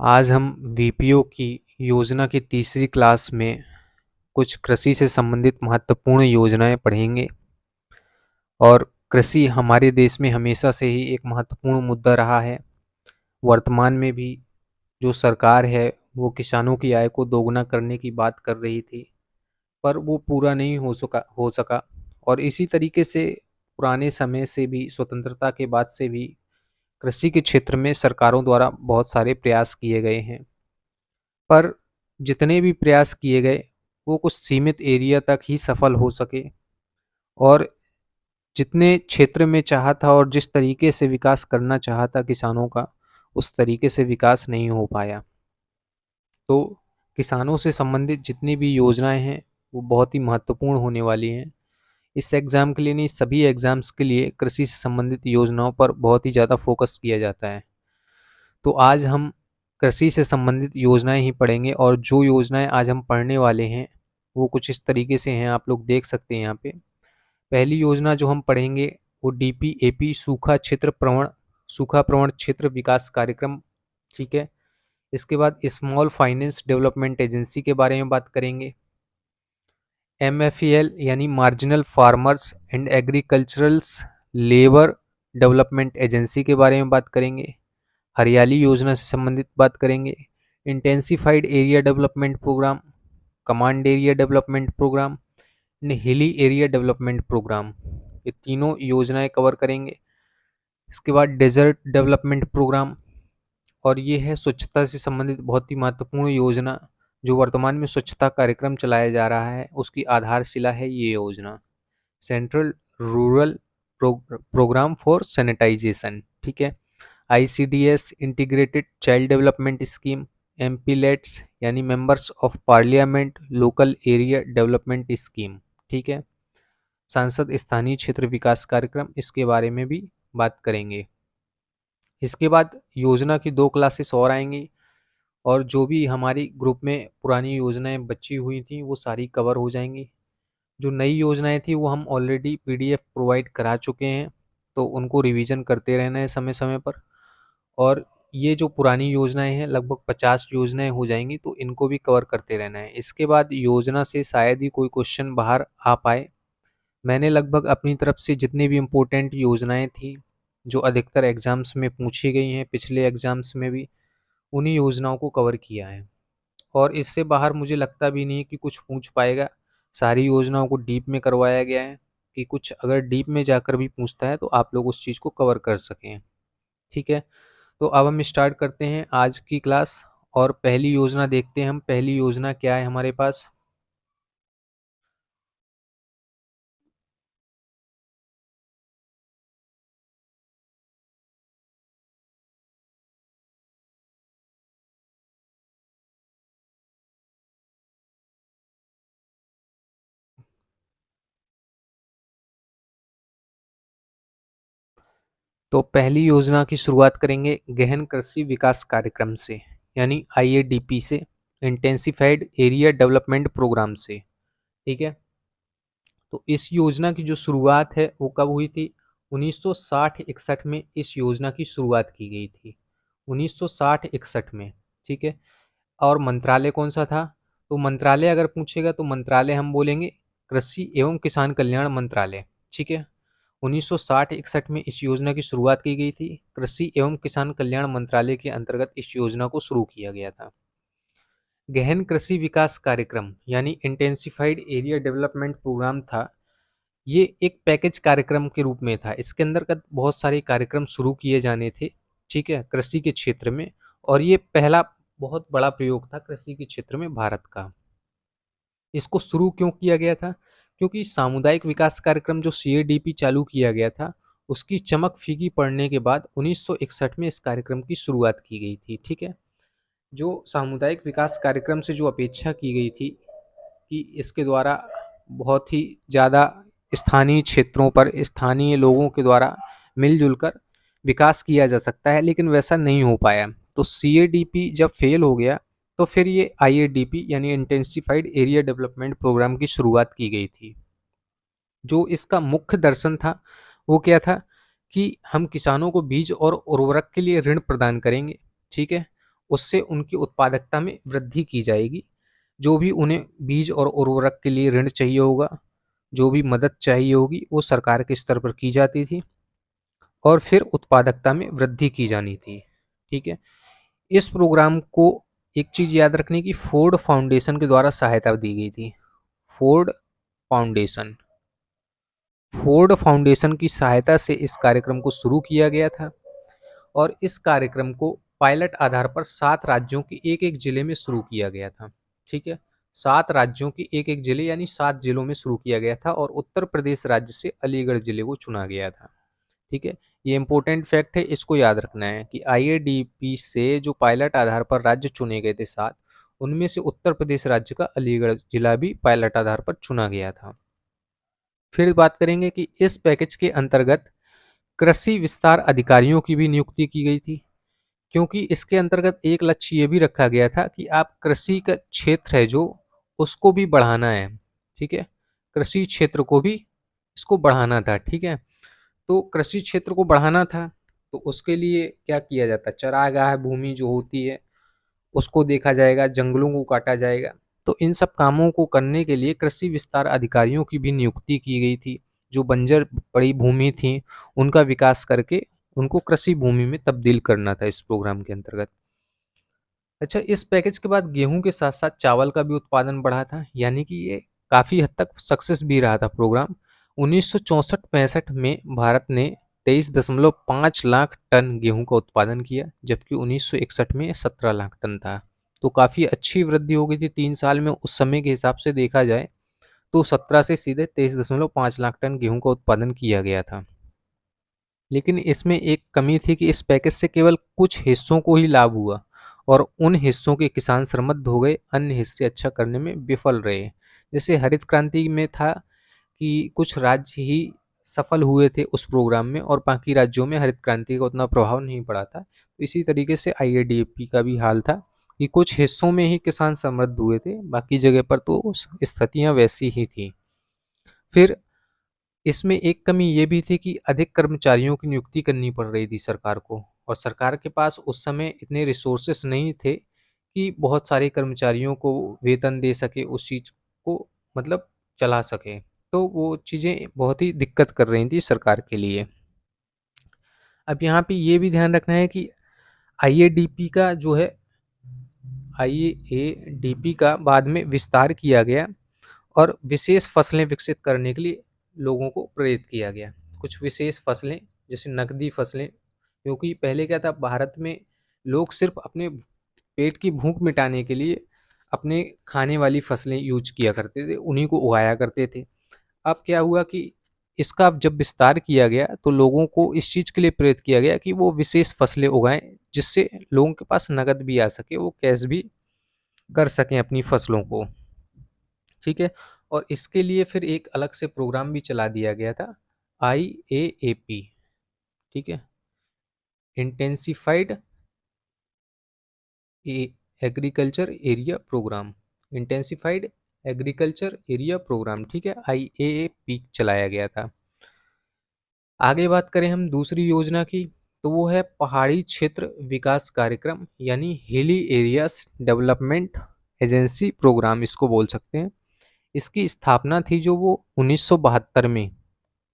आज हम वीपीओ की योजना की तीसरी क्लास में कुछ कृषि से संबंधित महत्वपूर्ण योजनाएं पढ़ेंगे। और कृषि हमारे देश में हमेशा से ही एक महत्वपूर्ण मुद्दा रहा है। वर्तमान में भी जो सरकार है वो किसानों की आय को दोगुना करने की बात कर रही थी, पर वो पूरा नहीं हो सका। और इसी तरीके से पुराने समय से भी, स्वतंत्रता के बाद से भी कृषि के क्षेत्र में सरकारों द्वारा बहुत सारे प्रयास किए गए हैं। पर जितने भी प्रयास किए गए वो कुछ सीमित एरिया तक ही सफल हो सके, और जितने क्षेत्र में चाहा था और जिस तरीके से विकास करना चाहा था किसानों का, उस तरीके से विकास नहीं हो पाया। तो किसानों से संबंधित जितनी भी योजनाएं हैं वो बहुत ही महत्वपूर्ण होने वाली हैं। इस एग्ज़ाम के लिए नहीं, सभी एग्ज़ाम्स के लिए कृषि से संबंधित योजनाओं पर बहुत ही ज़्यादा फोकस किया जाता है। तो आज हम कृषि से संबंधित योजनाएं ही पढ़ेंगे, और जो योजनाएं आज हम पढ़ने वाले हैं वो कुछ इस तरीके से हैं, आप लोग देख सकते हैं यहाँ पे। पहली योजना जो हम पढ़ेंगे वो डीपीएपी सूखा प्रवण क्षेत्र विकास कार्यक्रम, ठीक है। इसके बाद स्मॉल फाइनेंस डेवलपमेंट एजेंसी के बारे में बात करेंगे। एमएफईएल यानी marginal farmers and agriculturals labour development agency के बारे में बात करेंगे। हरियाली योजना से संबंधित बात करेंगे। Intensified area development programme, command area development programme, hilly area development programme, ये तीनों योजनाएं कवर करेंगे। इसके बाद डेजर्ट डेवलपमेंट प्रोग्राम, और ये है स्वच्छता से संबंधित बहुत ही महत्वपूर्ण योजना। जो वर्तमान में स्वच्छता कार्यक्रम चलाया जा रहा है उसकी आधारशिला है ये योजना, central rural programme for sanitisation, ठीक है। ICDS integrated child development scheme, MPLADS यानी members of parliament local area development scheme, ठीक है। सांसद स्थानीय क्षेत्र विकास कार्यक्रम, इसके बारे में भी बात करेंगे। इसके बाद योजना की 2 क्लासेस और आएंगी, और जो भी हमारी ग्रुप में पुरानी योजनाएं बची हुई थी वो सारी कवर हो जाएंगी। जो नई योजनाएं थी वो हम ऑलरेडी पीडीएफ प्रोवाइड करा चुके हैं, तो उनको रिवीजन करते रहना है समय समय पर। और ये जो पुरानी योजनाएं हैं लगभग 50 योजनाएं हो जाएंगी, तो इनको भी कवर करते रहना है। इसके बाद योजना से शायद ही कोई क्वेश्चन बाहर आ पाए। मैंने लगभग अपनी तरफ से जितनी भी इम्पोर्टेंट योजनाएं थी जो अधिकतर एग्जाम्स में पूछी गई हैं, पिछले एग्जाम्स में भी, उन्हीं योजनाओं को कवर किया है। और इससे बाहर मुझे लगता भी नहीं कि कुछ पूछ पाएगा। सारी योजनाओं को डीप में करवाया गया है कि कुछ अगर डीप में जाकर भी पूछता है तो आप लोग उस चीज़ को कवर कर सकें, ठीक है। तो अब हम स्टार्ट करते हैं आज की क्लास, और पहली योजना देखते हैं हम। पहली योजना क्या है हमारे पास। तो पहली योजना की शुरुआत करेंगे गहन कृषि विकास कार्यक्रम से, यानी आईएडीपी से, इंटेंसिफाइड एरिया डेवलपमेंट प्रोग्राम से, ठीक है। तो इस योजना की जो शुरुआत है वो कब हुई थी? 1960-61 में इस योजना की शुरुआत की गई थी, 1960-61 में, ठीक है। और मंत्रालय कौन सा था? तो मंत्रालय अगर पूछेगा तो मंत्रालय हम बोलेंगे कृषि एवं किसान कल्याण मंत्रालय, ठीक है। 1960-61 में इस योजना की शुरुआत की गई थी। कृषि एवं किसान कल्याण मंत्रालय के अंतर्गत इस योजना को शुरू किया गया था। गहन कृषि विकास कार्यक्रम यानी इंटेंसिफाइड एरिया डेवलपमेंट प्रोग्राम था। ये एक पैकेज कार्यक्रम के रूप में था। इसके अंदर का बहुत सारे कार्यक्रम शुरू किए जाने थे, ठीक है, कृषि के क्षेत्र में। और ये पहला बहुत बड़ा प्रयोग था कृषि के क्षेत्र में भारत का। इसको शुरू क्यों किया गया था? क्योंकि सामुदायिक विकास कार्यक्रम जो सीएडीपी चालू किया गया था उसकी चमक फीकी पड़ने के बाद 1961 में इस कार्यक्रम की शुरुआत की गई थी, ठीक है। जो सामुदायिक विकास कार्यक्रम से जो अपेक्षा की गई थी कि इसके द्वारा बहुत ही ज़्यादा स्थानीय क्षेत्रों पर स्थानीय लोगों के द्वारा मिलजुल कर विकास किया जा सकता है, लेकिन वैसा नहीं हो पाया। तो सीएडीपी जब फेल हो गया तो फिर ये आईएडीपी यानी इंटेंसिफाइड एरिया डेवलपमेंट प्रोग्राम की शुरुआत की गई थी। जो इसका मुख्य दर्शन था वो क्या था कि हम किसानों को बीज और उर्वरक के लिए ऋण प्रदान करेंगे, ठीक है। उससे उनकी उत्पादकता में वृद्धि की जाएगी। जो भी उन्हें बीज और उर्वरक के लिए ऋण चाहिए होगा, जो भी मदद चाहिए होगी, वो सरकार के स्तर पर की जाती थी और फिर उत्पादकता में वृद्धि की जानी थी। ठीक है। इस प्रोग्राम को एक चीज़ याद रखने की, फोर्ड फाउंडेशन के द्वारा सहायता दी गई थी। फोर्ड फाउंडेशन फोर्ड फाउंडेशन की सहायता से इस कार्यक्रम को शुरू किया गया था और इस कार्यक्रम को पायलट आधार पर 7 राज्यों के एक-एक जिले में शुरू किया गया था। ठीक है? 7 राज्यों के एक-एक जिले यानी 7 जिलों में शुरू किया गया था और उत्तर प्रदेश राज्य से अलीगढ़ जिले को चुना गया था। ठीक है? ये इम्पोर्टेंट फैक्ट है, इसको याद रखना है कि आईएडीपी से जो पायलट आधार पर राज्य चुने गए थे 7, उनमें से उत्तर प्रदेश राज्य का अलीगढ़ जिला भी पायलट आधार पर चुना गया था। फिर बात करेंगे कि इस पैकेज के अंतर्गत कृषि विस्तार अधिकारियों की भी नियुक्ति की गई थी, क्योंकि इसके अंतर्गत एक लक्ष्य ये भी रखा गया था कि आप कृषि का क्षेत्र है जो, उसको भी बढ़ाना है। ठीक है? कृषि क्षेत्र को भी इसको बढ़ाना था। ठीक है? तो कृषि क्षेत्र को बढ़ाना था, तो उसके लिए क्या किया जाता है, चरागाह भूमि जो होती है उसको देखा जाएगा, जंगलों को काटा जाएगा। तो इन सब कामों को करने के लिए कृषि विस्तार अधिकारियों की भी नियुक्ति की गई थी। जो बंजर पड़ी भूमि थी उनका विकास करके उनको कृषि भूमि में तब्दील करना था इस प्रोग्राम के अंतर्गत। अच्छा, इस पैकेज के बाद गेहूं के साथ साथ चावल का भी उत्पादन बढ़ा था, यानी कि ये काफ़ी हद तक सक्सेस भी रहा था प्रोग्राम। 1964-65 में भारत ने 23.5 लाख टन गेहूं का उत्पादन किया, जबकि 1961 में 17 लाख टन था। तो काफ़ी अच्छी वृद्धि हो गई थी 3 साल में। उस समय के हिसाब से देखा जाए तो 17 से सीधे 23.5 लाख टन गेहूं का उत्पादन किया गया था। लेकिन इसमें एक कमी थी कि इस पैकेज से केवल कुछ हिस्सों को ही लाभ हुआ और उन हिस्सों के किसान श्रमद्ध हो गए, अन्य हिस्से अच्छा करने में विफल रहे। जैसे हरित क्रांति में था कि कुछ राज्य ही सफल हुए थे उस प्रोग्राम में और बाकी राज्यों में हरित क्रांति का उतना प्रभाव नहीं पड़ा था। तो इसी तरीके से आईएडीपी का भी हाल था कि कुछ हिस्सों में ही किसान समृद्ध हुए थे, बाकी जगह पर तो स्थितियां वैसी ही थी। फिर इसमें एक कमी ये भी थी कि अधिक कर्मचारियों की नियुक्ति करनी पड़ रही थी सरकार को, और सरकार के पास उस समय इतने रिसोर्सेस नहीं थे कि बहुत सारे कर्मचारियों को वेतन दे सके, उस चीज़ को मतलब चला सके। तो वो चीज़ें बहुत ही दिक्कत कर रही थी सरकार के लिए। अब यहाँ पे ये भी ध्यान रखना है कि आईएडीपी का जो है, आईएडीपी का बाद में विस्तार किया गया और विशेष फसलें विकसित करने के लिए लोगों को प्रेरित किया गया। कुछ विशेष फसलें, जैसे नकदी फसलें, क्योंकि पहले क्या था, भारत में लोग सिर्फ अपने पेट की भूख मिटाने के लिए अपने खाने वाली फसलें यूज किया करते थे, उन्हीं को उगाया करते थे। अब क्या हुआ कि इसका जब विस्तार किया गया तो लोगों को इस चीज़ के लिए प्रेरित किया गया कि वो विशेष फसलें उगाएं, जिससे लोगों के पास नकद भी आ सके, वो कैश भी कर सकें अपनी फसलों को। ठीक है। और इसके लिए फिर एक अलग से प्रोग्राम भी चला दिया गया था, IAAP। ठीक है, intensified agriculture area programme, intensified agriculture area programme. ठीक है, IAAP चलाया गया था। आगे बात करें हम दूसरी योजना की, तो वो है पहाड़ी क्षेत्र विकास कार्यक्रम, यानी hilly areas development agency programme इसको बोल सकते हैं। इसकी स्थापना थी जो वो 1972 में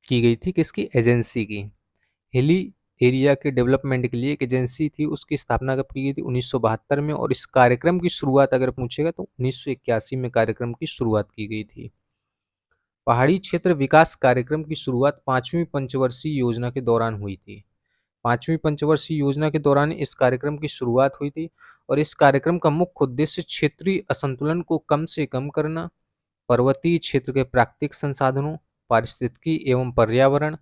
की गई थी, किसकी, एजेंसी की। हिली एरिया के डेवलपमेंट के लिए एक एजेंसी थी, उसकी स्थापना कब की गई थी, 1972 में। और इस कार्यक्रम की शुरुआत अगर पूछेगा तो 1981 में कार्यक्रम की शुरुआत की गई थी। पहाड़ी क्षेत्र विकास कार्यक्रम की शुरुआत 5वीं पंचवर्षीय योजना के दौरान हुई थी। 5वीं पंचवर्षीय योजना के दौरान इस कार्यक्रम की शुरुआत हुई थी और इस कार्यक्रम का मुख्य उद्देश्य क्षेत्रीय असंतुलन को कम से कम करना, पर्वतीय क्षेत्र के प्राकृतिक संसाधनों, पारिस्थितिकी एवं पर्यावरण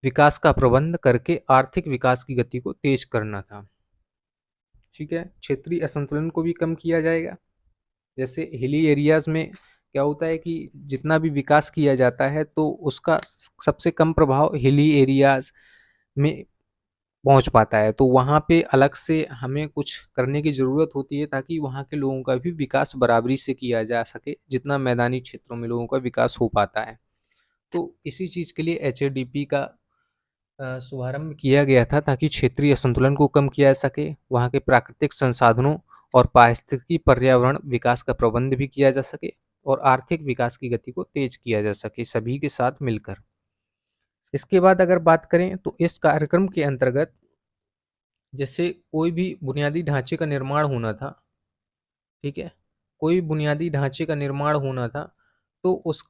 विकास का प्रबंध करके आर्थिक विकास की गति को तेज करना था। ठीक है, क्षेत्रीय असंतुलन को भी कम किया जाएगा। जैसे हिली एरियाज में क्या होता है कि जितना भी विकास किया जाता है तो उसका सबसे कम प्रभाव हिली एरियाज में पहुंच पाता है, तो वहाँ पे अलग से हमें कुछ करने की ज़रूरत होती है ताकि वहाँ के लोगों का भी विकास बराबरी से किया जा सके, जितना मैदानी क्षेत्रों में लोगों का विकास हो पाता है। तो इसी चीज़ के लिए HADP का शुभारंभ किया गया था ताकि क्षेत्रीय असंतुलन को कम किया जा सके, वहाँ के प्राकृतिक संसाधनों और पारिस्थितिकी पर्यावरण विकास का प्रबंध भी किया जा सके और आर्थिक विकास की गति को तेज किया जा सके सभी के साथ मिलकर। इसके बाद अगर बात करें तो इस कार्यक्रम के अंतर्गत जैसे कोई भी बुनियादी ढांचे का निर्माण होना था, ठीक है, कोई बुनियादी ढांचे का निर्माण होना था, तो उस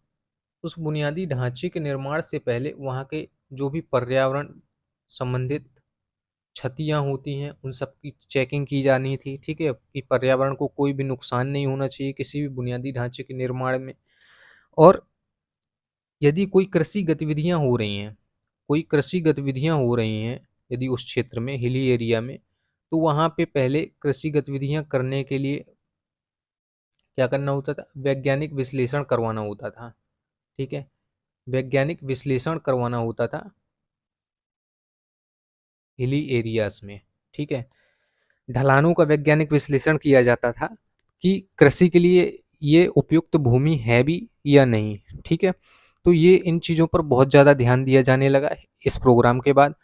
बुनियादी ढांचे के निर्माण से पहले वहाँ के जो भी पर्यावरण संबंधित क्षतियाँ होती हैं उन सब की चेकिंग की जानी थी, ठीक है, कि पर्यावरण को कोई भी नुकसान नहीं होना चाहिए किसी भी बुनियादी ढांचे के निर्माण में। और यदि कोई कृषि गतिविधियाँ हो रही हैं, कोई कृषि गतिविधियाँ हो रही हैं यदि उस क्षेत्र में हिली एरिया में, तो वहाँ पे पहले कृषि गतिविधियाँ करने के लिए क्या करना होता था, वैज्ञानिक विश्लेषण करवाना होता था, ठीक है, वैज्ञानिक विश्लेषण करवाना होता था हिली एरियाज में, ठीक है। ढलानों का वैज्ञानिक विश्लेषण किया जाता था कि कृषि के लिए ये उपयुक्त भूमि है भी या नहीं, ठीक है। तो ये इन चीज़ों पर बहुत ज़्यादा ध्यान दिया जाने लगा इस प्रोग्राम के बाद।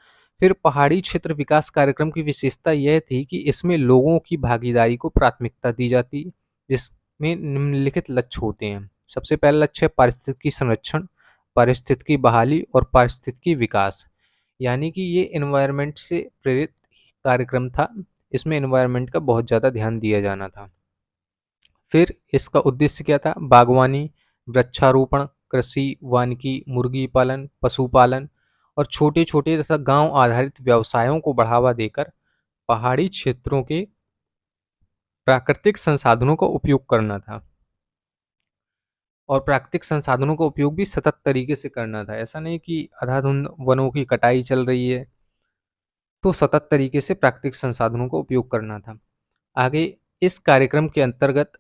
फिर पहाड़ी क्षेत्र विकास कार्यक्रम की विशेषता यह थी कि इसमें लोगों की भागीदारी को प्राथमिकता दी जाती, जिसमें निम्नलिखित लक्ष्य होते हैं। सबसे पहला लक्ष्य है पारिस्थितिकी संरक्षण, पारिस्थितिकी बहाली और पारिस्थितिकी विकास, यानी कि ये एनवायरनमेंट से प्रेरित कार्यक्रम था। इसमें एनवायरनमेंट का बहुत ज़्यादा ध्यान दिया जाना था। फिर इसका उद्देश्य क्या था, बागवानी, वृक्षारोपण, कृषि, वानिकी, मुर्गी पालन, पशुपालन और छोटे छोटे तथा गांव आधारित व्यवसायों को बढ़ावा देकर पहाड़ी क्षेत्रों के प्राकृतिक संसाधनों का उपयोग करना था। और प्राकृतिक संसाधनों का उपयोग भी सतत तरीके से करना था, ऐसा नहीं कि अंधाधुंध वनों की कटाई चल रही है, तो सतत तरीके से प्राकृतिक संसाधनों का उपयोग करना था। आगे इस कार्यक्रम के अंतर्गत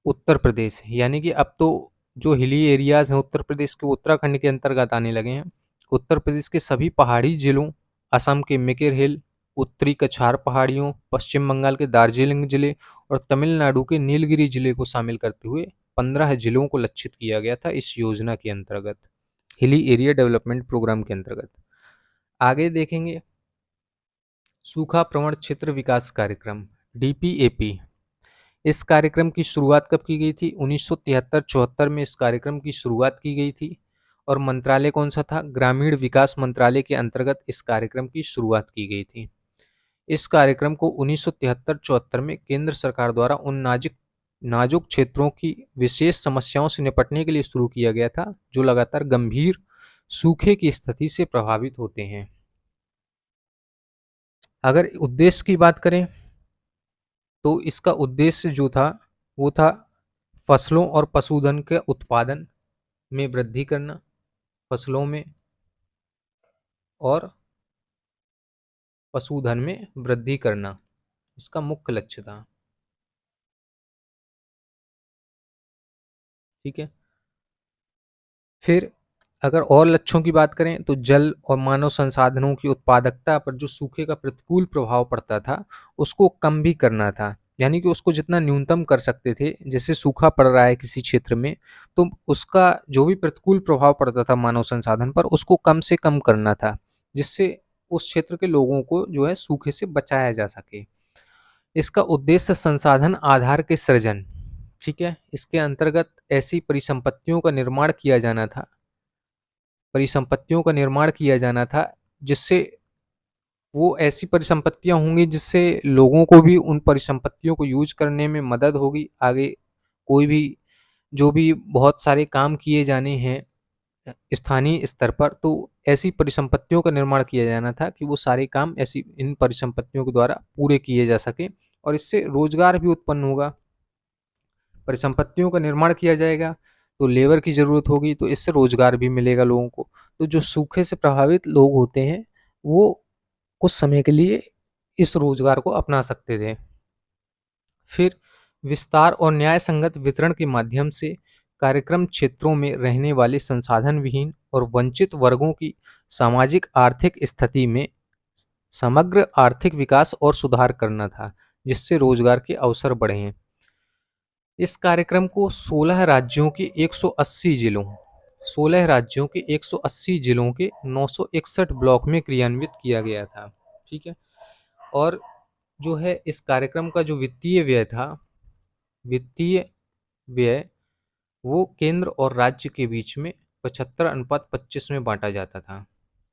उत्तर प्रदेश, यानी कि अब तो जो हिली एरियाज हैं उत्तर प्रदेश के, उत्तराखंड के अंतर्गत आने लगे हैं। उत्तर प्रदेश के सभी पहाड़ी जिलों, असम के मिकिर हिल, उत्तरी कछार पहाड़ियों, पश्चिम बंगाल के दार्जिलिंग जिले और तमिलनाडु के नीलगिरी जिले को शामिल करते हुए 15 जिलों को लक्षित किया गया था इस योजना के अंतर्गत, हिली एरिया डेवलपमेंट प्रोग्राम के अंतर्गत। आगे देखेंगे सूखा प्रवण क्षेत्र विकास कार्यक्रम, डीपीएपी। इस कार्यक्रम की शुरुआत कब की गई थी, 1973-74 में इस कार्यक्रम की शुरुआत की गई थी। और मंत्रालय कौन सा था, ग्रामीण विकास मंत्रालय के अंतर्गत इस कार्यक्रम की शुरुआत की गई थी। इस कार्यक्रम को 1973-74 में केंद्र सरकार द्वारा उन नाजुक क्षेत्रों की विशेष समस्याओं से निपटने के लिए शुरू किया गया था जो लगातार गंभीर सूखे की स्थिति से प्रभावित होते हैं। अगर उद्देश्य की बात करें तो इसका उद्देश्य जो था वो था फसलों और पशुधन के उत्पादन में वृद्धि करना, फसलों में और पशुधन में वृद्धि करना इसका मुख्य लक्ष्य था, ठीक है। फिर अगर और लक्ष्यों की बात करें तो जल और मानव संसाधनों की उत्पादकता पर जो सूखे का प्रतिकूल प्रभाव पड़ता था उसको कम भी करना था, यानी कि उसको जितना न्यूनतम कर सकते थे। जैसे सूखा पड़ रहा है किसी क्षेत्र में तो उसका जो भी प्रतिकूल प्रभाव पड़ता था मानव संसाधन पर उसको कम से कम करना था, जिससे उस क्षेत्र के लोगों को जो है सूखे से बचाया जा सके। इसका उद्देश्य संसाधन आधार के सृजन, ठीक है, इसके अंतर्गत ऐसी परिसंपत्तियों का निर्माण किया जाना था जिससे वो ऐसी परिसंपत्तियां होंगी जिससे लोगों को भी उन परिसंपत्तियों को यूज करने में मदद होगी। आगे कोई भी जो भी बहुत सारे काम किए जाने हैं स्थानीय स्तर पर, तो ऐसी परिसंपत्तियों का निर्माण किया जाना था कि वो सारे काम ऐसी इन परिसंपत्तियों के द्वारा पूरे किए जा सके और इससे रोजगार भी उत्पन्न होगा। परिसंपत्तियों का निर्माण किया जाएगा तो लेबर की ज़रूरत होगी, तो इससे रोजगार भी मिलेगा लोगों को। तो जो सूखे से प्रभावित लोग होते हैं वो कुछ समय के लिए इस रोजगार को अपना सकते थे। फिर विस्तार और न्याय संगत वितरण के माध्यम से कार्यक्रम क्षेत्रों में रहने वाले संसाधन विहीन और वंचित वर्गों की सामाजिक आर्थिक स्थिति में समग्र आर्थिक विकास और सुधार करना था, जिससे रोजगार के अवसर बढ़े हैं। इस कार्यक्रम को 16 राज्यों के 180 जिलों, 16 राज्यों के 180 जिलों के 961 ब्लॉक में क्रियान्वित किया गया था। ठीक है। और जो है इस कार्यक्रम का जो वित्तीय व्यय था, वित्तीय व्यय वो केंद्र और राज्य के बीच में 75:25 में बांटा जाता था।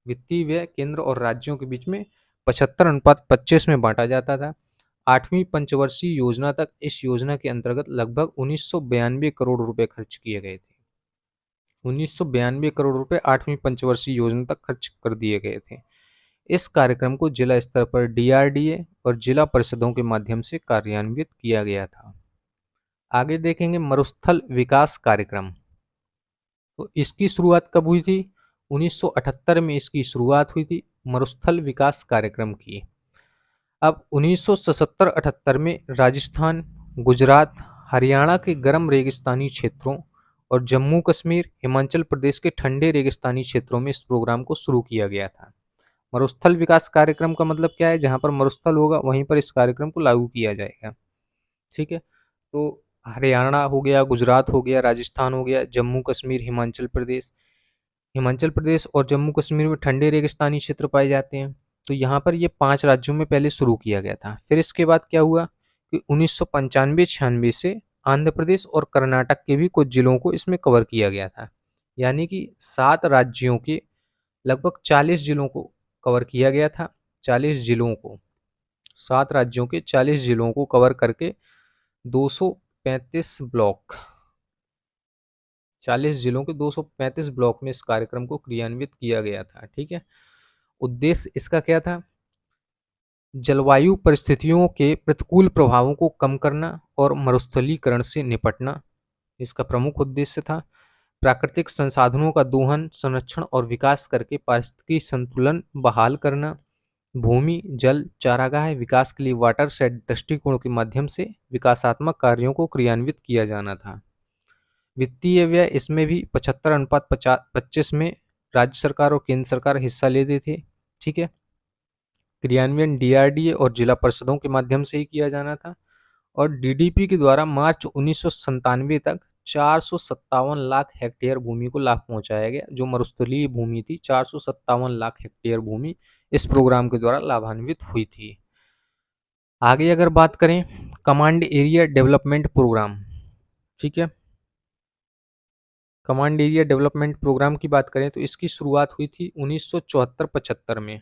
वित्तीय व्यय केंद्र और राज्यों के बीच में 75:25 में बांटा जाता था। 8वीं पंचवर्षीय योजना तक इस योजना के अंतर्गत लगभग 1992 करोड़ रुपए खर्च किए गए थे। 1992 करोड़ रुपए 8वीं पंचवर्षीय योजना तक खर्च कर दिए गए थे। इस कार्यक्रम को जिला स्तर पर डीआरडीए और जिला परिषदों के माध्यम से कार्यान्वित किया गया था। आगे देखेंगे मरुस्थल विकास कार्यक्रम। तो इसकी शुरुआत कब हुई थी? 1978 में इसकी शुरुआत हुई थी मरुस्थल विकास कार्यक्रम की। अब 1977-78 में राजस्थान, गुजरात, हरियाणा के गर्म रेगिस्तानी क्षेत्रों और जम्मू कश्मीर, हिमाचल प्रदेश के ठंडे रेगिस्तानी क्षेत्रों में इस प्रोग्राम को शुरू किया गया था। मरुस्थल विकास कार्यक्रम का मतलब क्या है? जहां पर मरुस्थल होगा वहीं पर इस कार्यक्रम को लागू किया जाएगा। ठीक है। तो हरियाणा हो गया, गुजरात हो गया, राजस्थान हो गया, जम्मू कश्मीर, हिमाचल प्रदेश। हिमाचल प्रदेश और जम्मू कश्मीर में ठंडे रेगिस्तानी क्षेत्र पाए जाते हैं। तो यहाँ पर ये 5 राज्यों में पहले शुरू किया गया था। फिर इसके बाद क्या हुआ कि 1995-96 से आंध्र प्रदेश और कर्नाटक के भी कुछ जिलों को इसमें कवर किया गया था। यानी कि 7 राज्यों के लगभग 40 जिलों को कवर किया गया था। 40 जिलों को, 7 राज्यों के 40 जिलों को कवर करके 235 ब्लॉक, 40 जिलों के 235 ब्लॉक में इस कार्यक्रम को क्रियान्वित किया गया था। ठीक है। उद्देश्य इसका क्या था? जलवायु परिस्थितियों के प्रतिकूल प्रभावों को कम करना और मरुस्थलीकरण से निपटना इसका प्रमुख उद्देश्य था। प्राकृतिक संसाधनों का दोहन, संरक्षण और विकास करके पारिस्थितिकी संतुलन बहाल करना। भूमि, जल, चारागाह विकास के लिए वाटरशेड दृष्टिकोण के माध्यम से विकासात्मक कार्यों को क्रियान्वित किया जाना था। वित्तीय व्यय इसमें भी 75:25 में राज्य सरकार और केंद्र सरकार हिस्सा लेते थे। ठीक है। क्रियान्वयन डीआरडीए और जिला परिषदों के माध्यम से ही किया जाना था। और डीडीपी के द्वारा मार्च 1997 तक 457 लाख हेक्टेयर भूमि को लाभ पहुंचाया गया। जो मरुस्थलीय भूमि थी, 457 लाख हेक्टेयर भूमि इस प्रोग्राम के द्वारा लाभान्वित हुई थी। आगे अगर बात करें कमांड एरिया डेवलपमेंट प्रोग्राम। ठीक है। कमांड एरिया डेवलपमेंट प्रोग्राम की बात करें तो इसकी शुरुआत हुई थी 1974-75 में।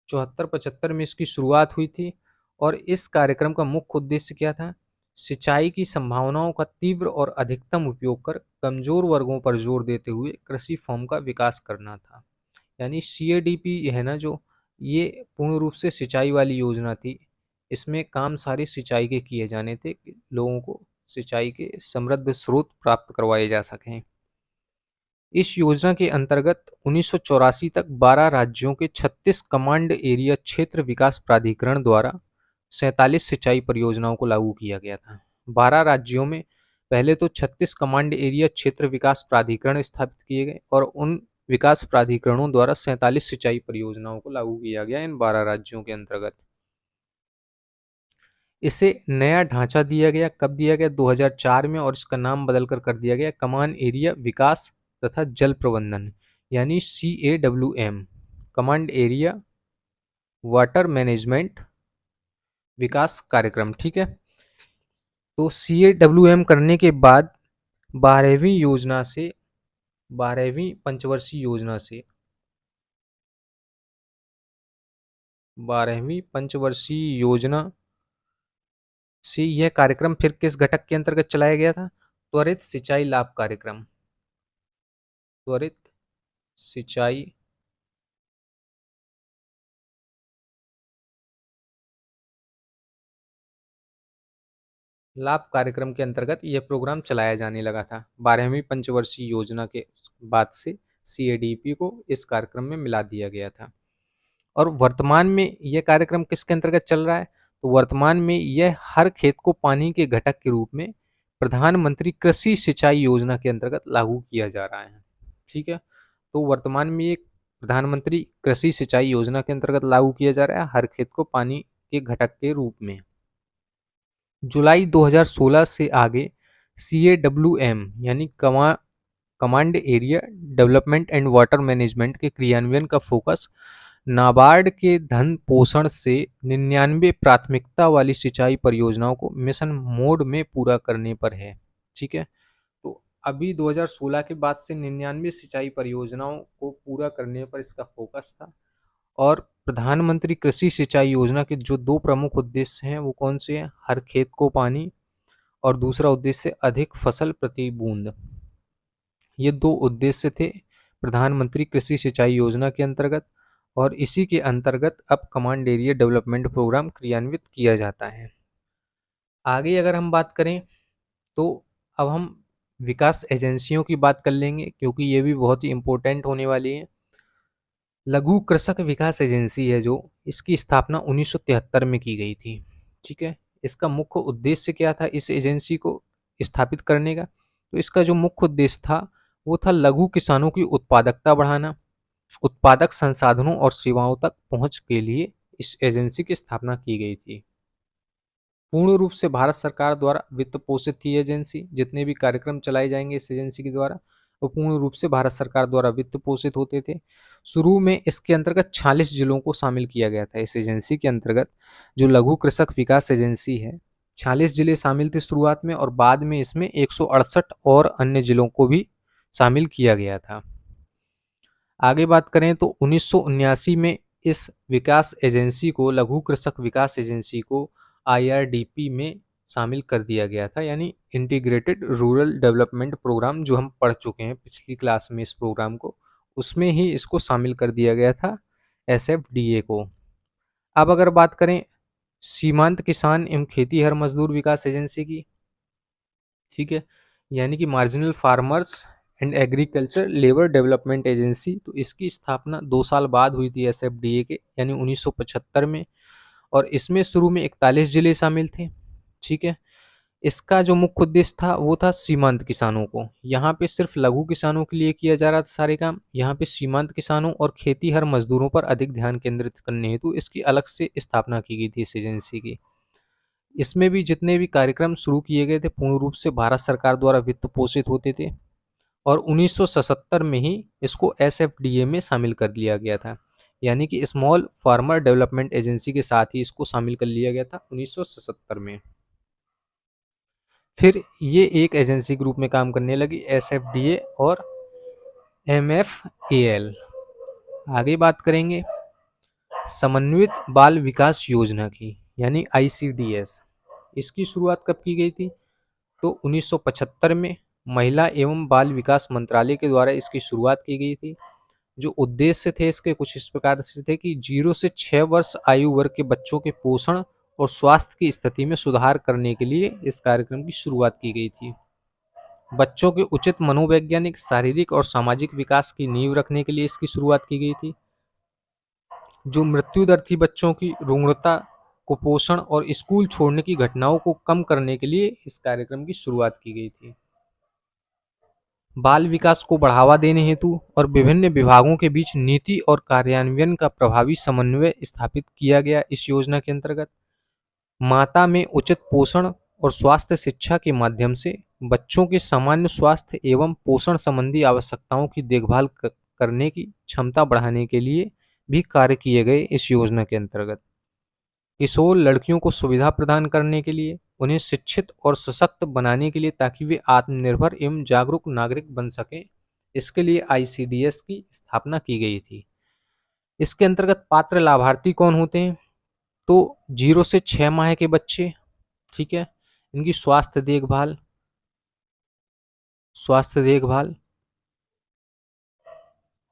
74-75 में इसकी शुरुआत हुई थी। और इस कार्यक्रम का मुख्य उद्देश्य क्या था? सिंचाई की संभावनाओं का तीव्र और अधिकतम उपयोग कर कमजोर वर्गों पर जोर देते हुए कृषि फॉर्म का विकास करना था। यानी सीएडीपी है ना, जो ये पूर्ण रूप से सिंचाई वाली योजना थी। इसमें काम सारे सिंचाई के किए जाने थे, लोगों को सिंचाई के समृद्ध स्रोत प्राप्त करवाए जा सकें। इस योजना के अंतर्गत 1984 तक 12 राज्यों के 36 कमांड एरिया क्षेत्र विकास प्राधिकरण द्वारा 47 सिंचाई परियोजनाओं को लागू किया गया था। 12 राज्यों में पहले तो 36 कमांड एरिया क्षेत्र विकास प्राधिकरण स्थापित किए गए और उन विकास प्राधिकरणों द्वारा 47 सिंचाई परियोजनाओं को लागू किया गया इन 12 राज्यों के अंतर्गत। इसे नया ढांचा दिया गया, कब दिया गया? 2004 में। और इसका नाम बदल कर दिया गया कमांड एरिया विकास तथा जल प्रबंधन, यानी CAWM, command area water management विकास कार्यक्रम। ठीक है। तो CAWM करने के बाद 12वीं योजना से, 12वीं पंचवर्षीय योजना से, 12वीं पंचवर्षीय योजना से यह कार्यक्रम फिर किस घटक के अंतर्गत चलाया गया था? त्वरित सिंचाई लाभ कार्यक्रम। त्वरित सिंचाई लाभ कार्यक्रम के अंतर्गत यह प्रोग्राम चलाया जाने लगा था। 12वीं पंचवर्षीय योजना के बाद से CADP को इस कार्यक्रम में मिला दिया गया था। और वर्तमान में यह कार्यक्रम किसके अंतर्गत चल रहा है? तो वर्तमान में यह हर खेत को पानी के घटक के रूप में प्रधानमंत्री कृषि सिंचाई योजना के अंतर्गत लागू किया जा रहा है। ठीक है। तो वर्तमान में ये प्रधानमंत्री कृषि सिंचाई योजना के अंतर्गत लागू किया जा रहा है, हर खेत को पानी के घटक के रूप में। जुलाई 2016 से आगे CAWM यानी command area development and water management के क्रियान्वयन का फोकस नाबार्ड के धन पोषण से 99 प्राथमिकता वाली सिंचाई परियोजनाओं को मिशन मोड में पूरा करने पर है। ठीक है, तो अभी 2016 के बाद से 99 सिंचाई परियोजनाओं को पूरा करने पर इसका फोकस था। और प्रधानमंत्री कृषि सिंचाई योजना के जो दो प्रमुख उद्देश्य हैं वो कौन से हैं? हर खेत को पानी, और दूसरा उद्देश्य अधिक फसल प्रति बूंद। ये दो उद्देश्य थे प्रधानमंत्री कृषि सिंचाई योजना के अंतर्गत, और इसी के अंतर्गत अब कमांड एरिया डेवलपमेंट प्रोग्राम क्रियान्वित किया जाता है। आगे अगर हम बात करें तो अब हम विकास एजेंसियों की बात कर लेंगे, क्योंकि ये भी बहुत ही इम्पोर्टेंट होने वाली है। लघु कृषक विकास एजेंसी है जो, इसकी स्थापना 1973 में की गई थी। ठीक है, इसका मुख्य उद्देश्य क्या था इस एजेंसी को स्थापित करने का? तो इसका जो मुख्य उद्देश्य था वो था लघु किसानों की उत्पादकता बढ़ाना। उत्पादक संसाधनों और सेवाओं तक पहुंच के लिए इस एजेंसी की स्थापना की गई थी। पूर्ण रूप से भारत सरकार द्वारा वित्त पोषित थी एजेंसी। जितने भी कार्यक्रम चलाए जाएंगे इस एजेंसी के द्वारा वो पूर्ण रूप से भारत सरकार द्वारा वित्त पोषित होते थे। शुरू में इसके अंतर्गत 46 जिलों को शामिल किया गया था। इस एजेंसी के अंतर्गत जो लघु कृषक विकास एजेंसी है, 46 जिले शामिल थे शुरुआत में, और बाद में इसमें 168 और अन्य जिलों को भी शामिल किया गया था। आगे बात करें तो 1979 में इस विकास एजेंसी को, लघु कृषक विकास एजेंसी को IRDP में शामिल कर दिया गया था, यानी इंटीग्रेटेड रूरल डेवलपमेंट प्रोग्राम, जो हम पढ़ चुके हैं पिछली क्लास में इस प्रोग्राम को, उसमें ही इसको शामिल कर दिया गया था SFDA को। अब अगर बात करें सीमांत किसान एवं खेतीहर मजदूर विकास एजेंसी की, ठीक है, यानी कि marginal farmers and agriculture labour development agency, तो इसकी स्थापना 2 साल बाद हुई थी SFDA के, यानी 1975 में, और इसमें शुरू में 41 जिले शामिल थे। ठीक है, इसका जो मुख्य उद्देश्य था वो था सीमांत किसानों को। यहाँ पे सिर्फ लघु किसानों के लिए किया जा रहा था सारे काम, यहाँ पे सीमांत किसानों और खेतीहर मजदूरों पर अधिक ध्यान केंद्रित करने हेतु इसकी अलग से स्थापना की गई थी इस एजेंसी की। इसमें भी जितने भी कार्यक्रम शुरू किए गए थे पूर्ण रूप से भारत सरकार द्वारा वित्त पोषित होते थे, और 1977 में ही इसको SFDA में शामिल कर लिया गया था, यानी कि स्मॉल फार्मर डेवलपमेंट एजेंसी के साथ ही इसको शामिल कर लिया गया था 1977 में। फिर ये एक एजेंसी के रूप में काम करने लगी, SFDA और MFAL। आगे बात करेंगे समन्वित बाल विकास योजना की, यानी ICDS। इसकी शुरुआत कब की गई थी? तो 1975 में महिला एवं बाल विकास मंत्रालय के द्वारा इसकी शुरुआत की गई थी। जो उद्देश्य थे इसके कुछ इस प्रकार से थे कि 0 से 6 वर्ष आयु वर्ग के बच्चों के पोषण और स्वास्थ्य की स्थिति में सुधार करने के लिए इस कार्यक्रम की शुरुआत की गई थी। बच्चों के उचित मनोवैज्ञानिक, शारीरिक और सामाजिक विकास की नींव रखने के लिए इसकी शुरुआत की गई थी। जो मृत्यु दर थी बच्चों की, रुग्णता, कुपोषण और स्कूल छोड़ने की घटनाओं को कम करने के लिए इस कार्यक्रम की शुरुआत की गई थी। बाल विकास को बढ़ावा देने हेतु और विभिन्न विभागों के बीच नीति और कार्यान्वयन का प्रभावी समन्वय स्थापित किया गया। इस योजना के अंतर्गत माता में उचित पोषण और स्वास्थ्य शिक्षा के माध्यम से बच्चों के सामान्य स्वास्थ्य एवं पोषण संबंधी आवश्यकताओं की देखभाल करने की क्षमता बढ़ाने के लिए भी कार्य किए गए। इस योजना के अंतर्गत किशोर लड़कियों को सुविधा प्रदान करने के लिए, उन्हें शिक्षित और सशक्त बनाने के लिए, ताकि वे आत्मनिर्भर एवं जागरूक नागरिक बन सकें, इसके लिए ICDS की स्थापना की गई थी। इसके अंतर्गत पात्र लाभार्थी कौन होते हैं? तो 0 से 6 माह के बच्चे, ठीक है, इनकी स्वास्थ्य देखभाल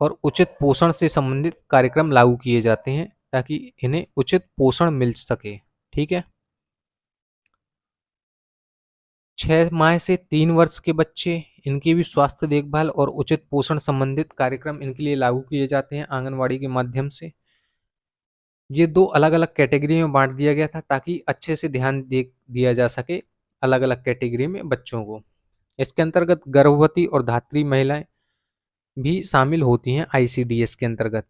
और उचित पोषण से संबंधित कार्यक्रम लागू किए जाते हैं ताकि इन्हें उचित पोषण मिल सके। ठीक है, 6 माह से 3 वर्ष के बच्चे, इनकी भी स्वास्थ्य देखभाल और उचित पोषण संबंधित कार्यक्रम इनके लिए लागू किए जाते हैं आंगनवाड़ी के माध्यम से। ये 2 अलग अलग कैटेगरी में बांट दिया गया था ताकि अच्छे से ध्यान दिया जा सके अलग अलग कैटेगरी में बच्चों को। इसके अंतर्गत गर्भवती और धात्री महिलाएं भी शामिल होती हैं ICDS के अंतर्गत।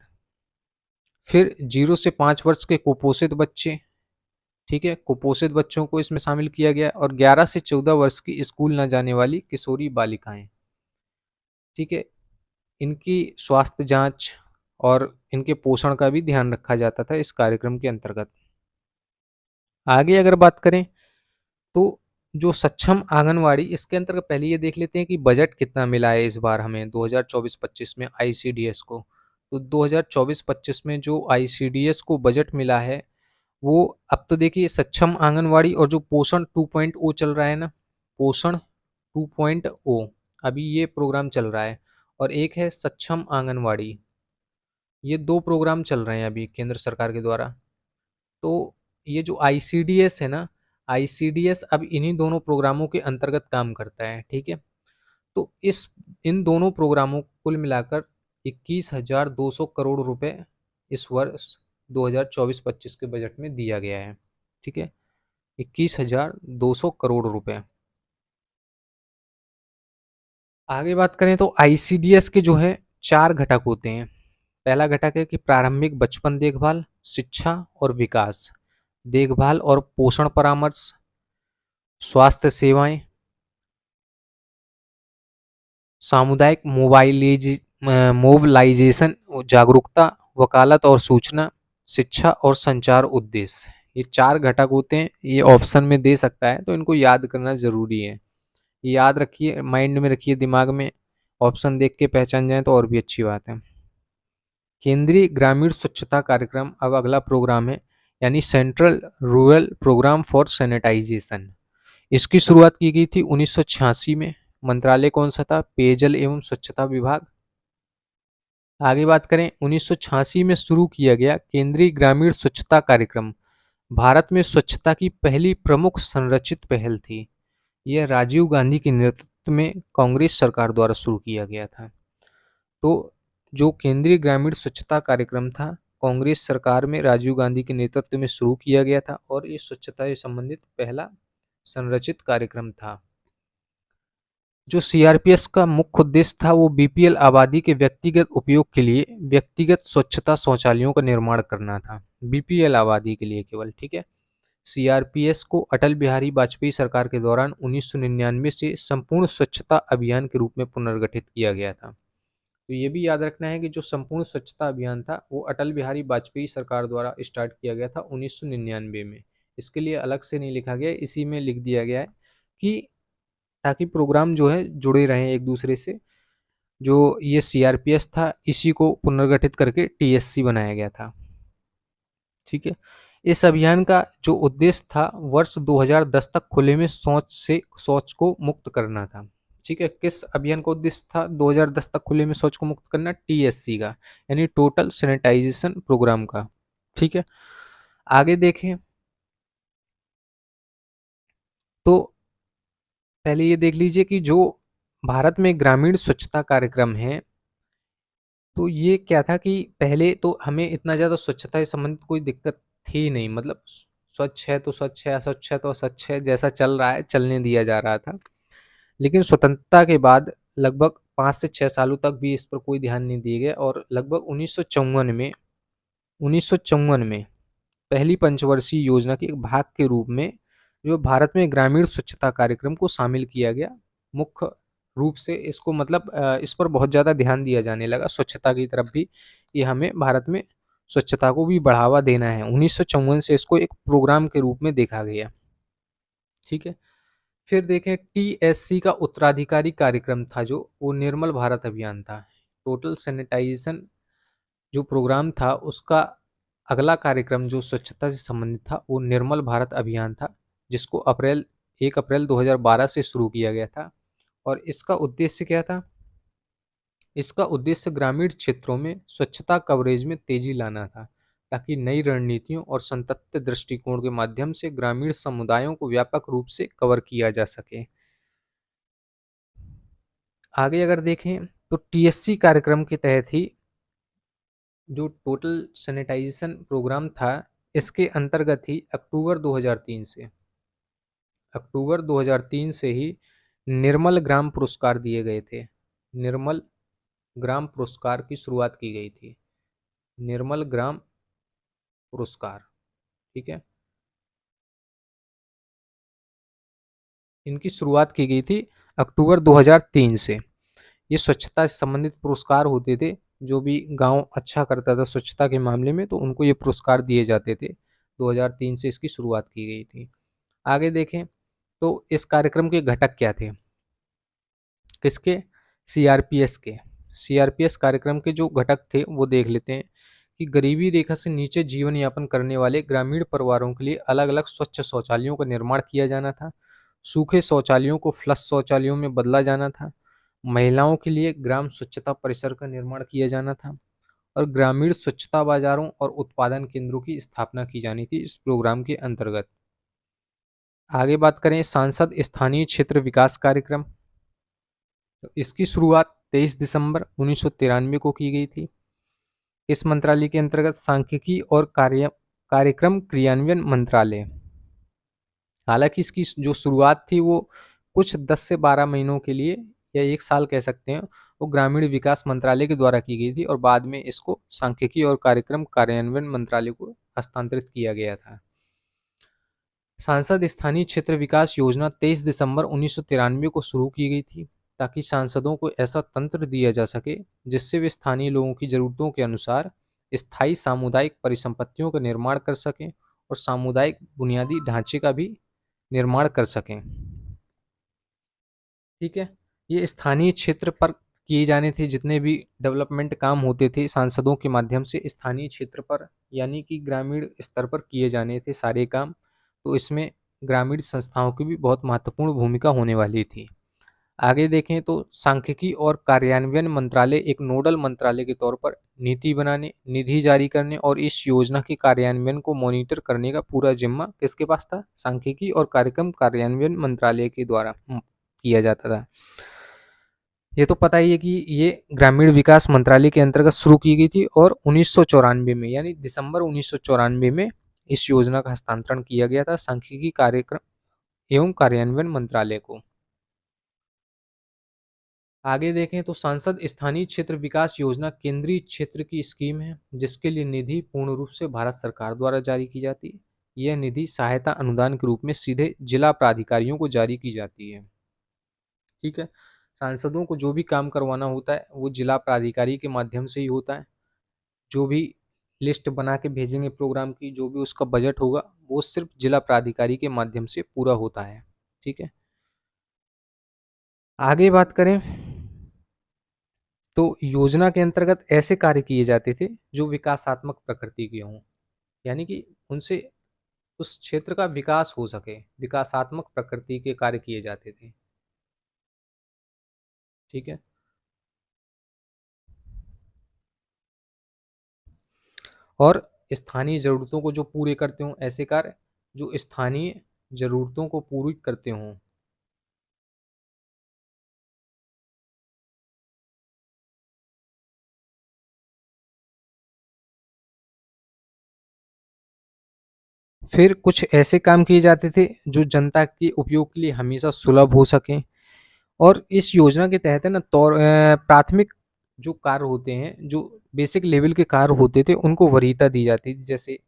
फिर 0 से 5 वर्ष के कुपोषित बच्चे, ठीक है, कुपोषित बच्चों को इसमें शामिल किया गया, और 11 से 14 वर्ष की स्कूल न जाने वाली किशोरी बालिकाएं। ठीक है। इनकी स्वास्थ्य जांच और इनके पोषण का भी ध्यान रखा जाता था इस कार्यक्रम के अंतर्गत। आगे अगर बात करें तो जो सक्षम आंगनवाड़ी, इसके अंतर्गत पहले ये देख लेते हैं कि बजट कितना मिला है इस बार हमें 2024-25 में आईसीडीएस को। तो 2024-25 में जो आईसीडीएस को बजट मिला है वो, अब तो देखिए सक्षम आंगनवाड़ी और जो पोषण 2.0 चल रहा है ना, पोषण 2.0 अभी ये प्रोग्राम चल रहा है, और एक है सक्षम आंगनवाड़ी। ये दो प्रोग्राम चल रहे हैं अभी केंद्र सरकार के द्वारा। तो ये जो आईसीडीएस है ना, आईसीडीएस अब इन्हीं दोनों प्रोग्रामों के अंतर्गत काम करता है, ठीक है। तो इस इन दोनों प्रोग्रामों को कुल मिलाकर 21,200 करोड़ रुपए इस वर्ष 2024-25 के बजट में दिया गया है, ठीक है। 21,200 करोड़ रुपए। आगे बात करें तो आईसीडीएस के जो है 4 घटक होते हैं। पहला घटक है कि प्रारंभिक बचपन देखभाल, शिक्षा और विकास, देखभाल और पोषण परामर्श, स्वास्थ्य सेवाएं, सामुदायिक मोबिलाइजेशन, जागरूकता, वकालत और सूचना, शिक्षा और संचार उद्देश्य। ये 4 घटक होते हैं। ये ऑप्शन में दे सकता है तो इनको याद करना जरूरी है। ये याद रखिए, माइंड में रखिए, दिमाग में। ऑप्शन देख के पहचान जाए तो और भी अच्छी बात है। केंद्रीय ग्रामीण स्वच्छता कार्यक्रम अब अगला प्रोग्राम है, यानी central rural programme for sanitization. इसकी शुरुआत की गई थी 1986 में। मंत्रालय कौन सा था? पेयजल एवं स्वच्छता विभाग। आगे बात करें, 1986 में शुरू किया गया केंद्रीय ग्रामीण स्वच्छता कार्यक्रम भारत में स्वच्छता की पहली प्रमुख संरचित पहल थी। यह राजीव गांधी के नेतृत्व में कांग्रेस सरकार द्वारा शुरू किया गया था। तो जो केंद्रीय ग्रामीण स्वच्छता कार्यक्रम था, कांग्रेस सरकार में राजीव गांधी के नेतृत्व में शुरू किया गया था, और ये स्वच्छता से संबंधित पहला संरचित कार्यक्रम था। जो सीआरपीएस का मुख्य उद्देश्य था वो बीपीएल आबादी के व्यक्तिगत उपयोग के लिए व्यक्तिगत स्वच्छता शौचालयों का निर्माण करना था। बीपीएल आबादी के लिए केवल, ठीक है। सीआरपीएस को अटल बिहारी वाजपेयी सरकार के दौरान 1999 से संपूर्ण स्वच्छता अभियान के रूप में पुनर्गठित किया गया था। तो ये भी याद रखना है कि जो संपूर्ण स्वच्छता अभियान था वो अटल बिहारी वाजपेयी सरकार द्वारा स्टार्ट किया गया था 1999 में। इसके लिए अलग से नहीं लिखा गया, इसी में लिख दिया गया है कि ताकि प्रोग्राम जो है जुड़े रहें एक दूसरे से। जो ये सीआरपीएस था इसी को पुनर्गठित करके टीएससी बनाया गया था, ठीक है। इस अभियान का जो उद्देश्य था वर्ष 2010 तक खुले में शौच को मुक्त करना था, ठीक है। किस अभियान का उद्देश्य था 2010 तक खुले में शौच को मुक्त करना? टीएससी का, यानी टोटल सैनिटाइजेशन प्रोग्राम का, ठीक है। आगे देखें तो पहले ये देख लीजिए कि जो भारत में ग्रामीण स्वच्छता कार्यक्रम है, तो ये क्या था कि पहले तो हमें इतना ज़्यादा स्वच्छता से संबंधित कोई दिक्कत थी नहीं, मतलब स्वच्छ है तो स्वच्छ है, अस्वच्छ है तो अस्वच्छ है, जैसा चल रहा है चलने दिया जा रहा था। लेकिन स्वतंत्रता के बाद लगभग 5 से 6 सालों तक भी इस पर कोई ध्यान नहीं दिए गए, और लगभग 1954 में पहली पंचवर्षीय योजना के एक भाग के रूप में जो भारत में ग्रामीण स्वच्छता कार्यक्रम को शामिल किया गया। मुख्य रूप से इसको मतलब इस पर बहुत ज़्यादा ध्यान दिया जाने लगा स्वच्छता की तरफ भी, कि हमें भारत में स्वच्छता को भी बढ़ावा देना है। 1954 से इसको एक प्रोग्राम के रूप में देखा गया, ठीक है। फिर देखें टीएससी का उत्तराधिकारी कार्यक्रम था जो वो निर्मल भारत अभियान था। टोटल सैनिटाइजेशन जो प्रोग्राम था उसका अगला कार्यक्रम जो स्वच्छता से संबंधित था वो निर्मल भारत अभियान था, जिसको 1 अप्रैल 2012 से शुरू किया गया था। और इसका उद्देश्य क्या था? इसका उद्देश्य ग्रामीण क्षेत्रों में स्वच्छता कवरेज में तेजी लाना था, ताकि नई रणनीतियों और संतत दृष्टिकोण के माध्यम से ग्रामीण समुदायों को व्यापक रूप से कवर किया जा सके। आगे अगर देखें तो टीएससी कार्यक्रम के तहत ही जो टोटल सैनिटाइजेशन प्रोग्राम था, इसके अंतर्गत ही अक्टूबर 2003 से ही निर्मल ग्राम पुरस्कार दिए गए थे। निर्मल ग्राम पुरस्कार की शुरुआत की गई थी। निर्मल ग्राम पुरस्कार, ठीक है। इनकी शुरुआत की गई थी अक्टूबर 2003 से। ये स्वच्छता से संबंधित पुरस्कार होते थे, जो भी गाँव अच्छा करता था स्वच्छता के मामले में तो उनको ये पुरस्कार दिए जाते थे। 2003 से इसकी शुरुआत की गई थी। आगे देखें तो इस कार्यक्रम के घटक क्या थे? किसके? सीआरपीएस के। सीआरपीएस कार्यक्रम के जो घटक थे वो देख लेते हैं कि गरीबी रेखा से नीचे जीवन यापन करने वाले ग्रामीण परिवारों के लिए अलग-अलग स्वच्छ शौचालयों का निर्माण किया जाना था। सूखे शौचालयों को फ्लश शौचालयों में बदला जाना था। महिलाओं के लिए ग्राम स्वच्छता परिसर का निर्माण किया जाना था और ग्रामीण स्वच्छता बाजारों और उत्पादन केंद्रों की स्थापना की जानी थी इस प्रोग्राम के अंतर्गत। आगे बात करें सांसद स्थानीय क्षेत्र विकास कार्यक्रम, तो इसकी शुरुआत 23 दिसंबर 1993 को की गई थी। इस मंत्रालय के अंतर्गत सांख्यिकी और कार्यक्रम क्रियान्वयन मंत्रालय। हालांकि इसकी जो शुरुआत थी वो कुछ 10 से 12 महीनों के लिए या 1 साल कह सकते हैं, वो ग्रामीण विकास मंत्रालय के द्वारा की गई थी और बाद में इसको सांख्यिकी और कार्यक्रम कार्यान्वयन मंत्रालय को हस्तांतरित किया गया था। सांसद स्थानीय क्षेत्र विकास योजना 23 दिसंबर 1993 को शुरू की गई थी ताकि सांसदों को ऐसा तंत्र दिया जा सके जिससे वे स्थानीय लोगों की जरूरतों के अनुसार स्थायी सामुदायिक परिसंपत्तियों का निर्माण कर सकें और सामुदायिक बुनियादी ढांचे का भी निर्माण कर सकें। ठीक है, ये स्थानीय क्षेत्र पर किए जाने थे जितने भी डेवलपमेंट काम होते थे सांसदों के माध्यम से स्थानीय क्षेत्र पर यानी कि ग्रामीण स्तर पर किए जाने थे सारे काम। तो इसमें ग्रामीण संस्थाओं की भी बहुत महत्वपूर्ण भूमिका होने वाली थी। आगे देखें तो सांख्यिकी और कार्यान्वयन मंत्रालय एक नोडल मंत्रालय के तौर पर नीति बनाने, निधि जारी करने और इस योजना के कार्यान्वयन को मॉनिटर करने का पूरा जिम्मा किसके पास था? सांख्यिकी और कार्यक्रम कार्यान्वयन मंत्रालय के द्वारा किया जाता था। ये तो पता ही है कि ये ग्रामीण विकास मंत्रालय के अंतर्गत शुरू की गई थी और 1994 में यानी दिसंबर 1994 में इस योजना का हस्तांतरण किया गया था सांख्यिकी कार्यक्रम एवं कार्यान्वयन मंत्रालय को। आगे देखें तो सांसद स्थानीय क्षेत्र विकास योजना केंद्रीय क्षेत्र की स्कीम है जिसके लिए निधि पूर्ण रूप से भारत सरकार द्वारा जारी की जाती है। यह निधि सहायता अनुदान के रूप में सीधे जिला प्राधिकारियों को जारी की जाती है। ठीक है, सांसदों को जो भी काम करवाना होता है वो जिला प्राधिकारी के माध्यम से ही होता है। जो भी लिस्ट बना के भेजेंगे प्रोग्राम की, जो भी उसका बजट होगा वो सिर्फ जिला प्राधिकारी के माध्यम से पूरा होता है। ठीक है, आगे बात करें तो योजना के अंतर्गत ऐसे कार्य किए जाते थे जो विकासात्मक प्रकृति के हों, यानी कि उनसे उस क्षेत्र का विकास हो सके, विकासात्मक प्रकृति के कार्य किए जाते थे। ठीक है, और स्थानीय ज़रूरतों को जो पूरे करते हों, ऐसे कार्य जो स्थानीय ज़रूरतों को पूरी करते हों। फिर कुछ ऐसे काम किए जाते थे जो जनता के उपयोग के लिए हमेशा सुलभ हो सकें और इस योजना के तहत है ना प्राथमिक जो कार्य होते हैं, जो बेसिक लेवल के कार्य होते थे उनको वरीयता दी जाती थी। जैसे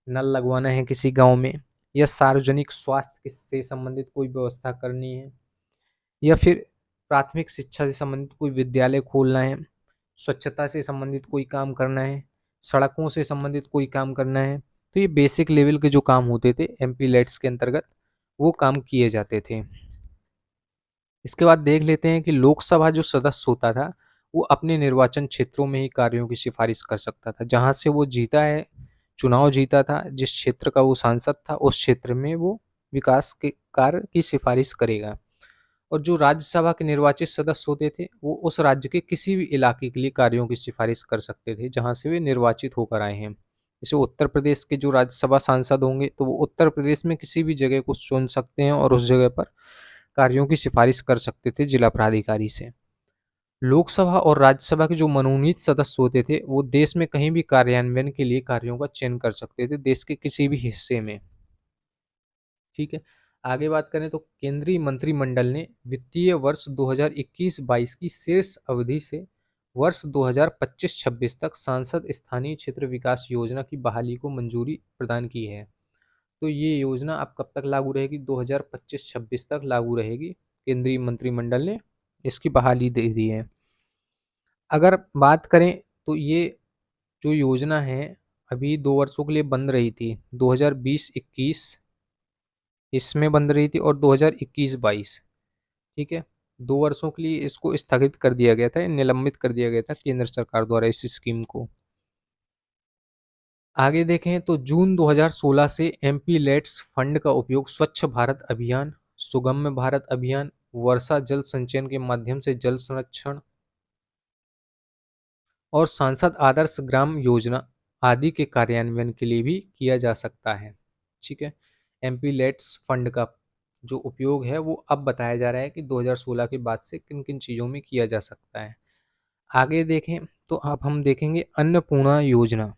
नल लगवाना है किसी गांव में, या सार्वजनिक स्वास्थ्य से संबंधित कोई व्यवस्था करनी है, या फिर प्राथमिक शिक्षा से संबंधित कोई विद्यालय खोलना है, स्वच्छता से संबंधित कोई काम करना है, सड़कों से संबंधित कोई काम करना है। तो ये बेसिक लेवल के जो काम होते थे एमपी लेट्स के अंतर्गत वो काम किए जाते थे। इसके बाद देख लेते हैं कि लोकसभा जो सदस्य होता था वो अपने निर्वाचन क्षेत्रों में ही कार्यों की सिफारिश कर सकता था। जहां से वो जीता है, चुनाव जीता था, जिस क्षेत्र का वो सांसद था उस क्षेत्र में वो विकास के कार्य की सिफारिश करेगा। और जो राज्यसभा के निर्वाचित सदस्य होते थे वो उस राज्य के किसी भी इलाके के लिए कार्यों की सिफारिश कर सकते थे जहां से वे निर्वाचित होकर आए हैं। जैसे उत्तर प्रदेश के जो राज्यसभा सांसद होंगे तो वो उत्तर प्रदेश में किसी भी जगह को चुन सकते हैं और उस जगह पर कार्यों की सिफारिश कर सकते थे जिला प्राधिकारी से। लोकसभा और राज्यसभा के जो मनोनीत सदस्य होते थे वो देश में कहीं भी कार्यान्वयन के लिए कार्यों का चयन कर सकते थे देश के किसी भी हिस्से में। ठीक है, आगे बात करें तो केंद्रीय मंत्रिमंडल ने वित्तीय वर्ष 2021-22 की शेष अवधि से वर्ष 2025-26 तक सांसद स्थानीय क्षेत्र विकास योजना की बहाली को मंजूरी प्रदान की है। तो ये योजना अब कब तक लागू रहेगी? 2025-26 तक लागू रहेगी। केंद्रीय मंत्रिमंडल ने इसकी बहाली दे दी है। अगर बात करें तो ये जो योजना है अभी 2 वर्षों के लिए बंद रही थी। 2020-21 इसमें बंद रही थी और 2021-22, ठीक है? 2 वर्षों के लिए इसको स्थगित कर दिया गया था, निलंबित कर दिया गया था केंद्र सरकार द्वारा इस स्कीम को। आगे देखें तो जून 2016 से एमपी लेट्स फंड का उपयोग स्वच्छ भारत अभियान, सुगम्य भारत अभियान, वर्षा जल संचयन के माध्यम से जल संरक्षण और सांसद आदर्श ग्राम योजना आदि के कार्यान्वयन के लिए भी किया जा सकता है। ठीक है, एमपी लेट्स फंड का जो उपयोग है वो अब बताया जा रहा है कि 2016 के बाद से किन किन चीज़ों में किया जा सकता है। आगे देखें तो अब हम देखेंगे अन्नपूर्णा योजना।